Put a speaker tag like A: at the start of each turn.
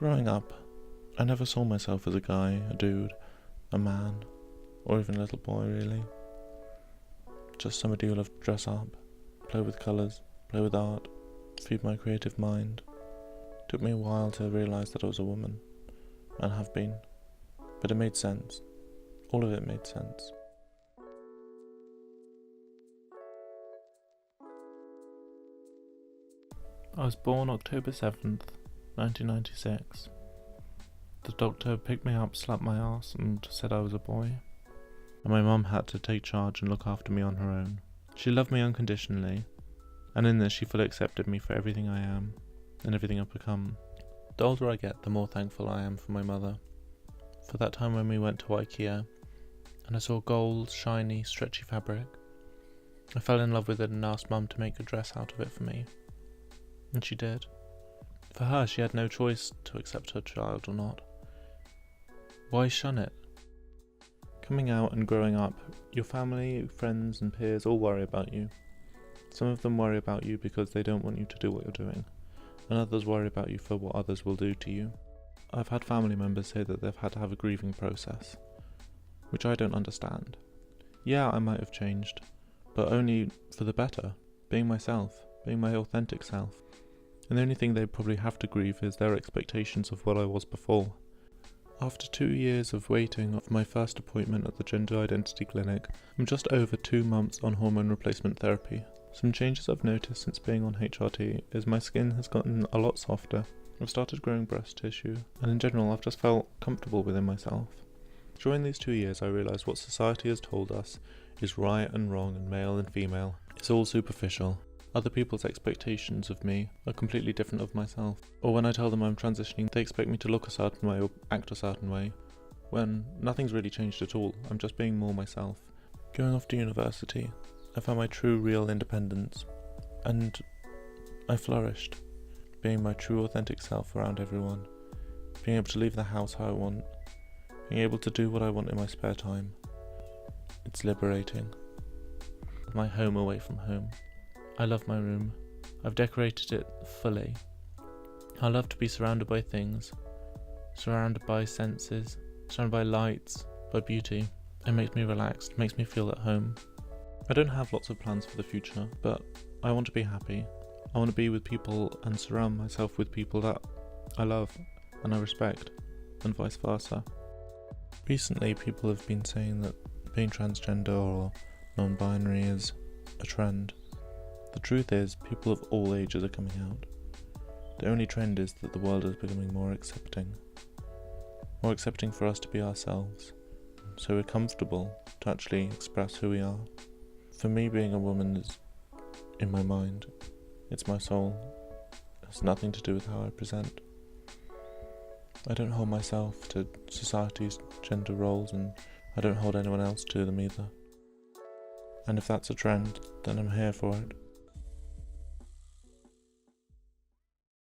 A: Growing up, I never saw myself as a guy, a dude, a man, or even a little boy really. Just somebody who loved to dress up, play with colours, play with art, feed my creative mind. It took me a while to realise that I was a woman, and have been, but it made sense. All of it made sense. I was born October 7th, 1996. The doctor picked me up, slapped my ass, and said I was a boy. And my mum had to take charge and look after me on her own. She loved me unconditionally, and in this she fully accepted me for everything I am, and everything I've become. The older I get, the more thankful I am for my mother. For that time when we went to IKEA, and I saw gold, shiny, stretchy fabric. I fell in love with it and asked Mum to make a dress out of it for me. And she did. For her, she had no choice to accept her child or not. Why shun it? Coming out and growing up, your family, friends and peers all worry about you. Some of them worry about you because they don't want you to do what you're doing, and others worry about you for what others will do to you. I've had family members say that they've had to have a grieving process, which I don't understand. Yeah, I might have changed, but only for the better, being myself, being my authentic self. And the only thing they probably have to grieve is their expectations of what I was before. After 2 years of waiting for my first appointment at the gender identity clinic, I'm just over 2 months on hormone replacement therapy. Some changes I've noticed since being on HRT is my skin has gotten a lot softer. I've started growing breast tissue, and in general I've just felt comfortable within myself. During these 2 years I realised what society has told us is right and wrong and male and female. It's all superficial. Other people's expectations of me are completely different of myself. Or when I tell them I'm transitioning, they expect me to look a certain way or act a certain way, when nothing's really changed at all. I'm just being more myself. Going off to university, I found my true, real independence, and I flourished, being my true, authentic self around everyone, being able to leave the house how I want, being able to do what I want in my spare time. It's liberating. My home away from home. I love my room. I've decorated it fully. I love to be surrounded by things, surrounded by senses, surrounded by lights, by beauty. It makes me relaxed, makes me feel at home. I don't have lots of plans for the future, but I want to be happy. I want to be with people and surround myself with people that I love and I respect, and vice versa. Recently, people have been saying that being transgender or non-binary is a trend. The truth is, people of all ages are coming out. The only trend is that the world is becoming more accepting for us to be ourselves, so we're comfortable to actually express who we are. For me, being a woman is in my mind, it's my soul, it has nothing to do with how I present. I don't hold myself to society's gender roles, and I don't hold anyone else to them either. And if that's a trend, then I'm here for it.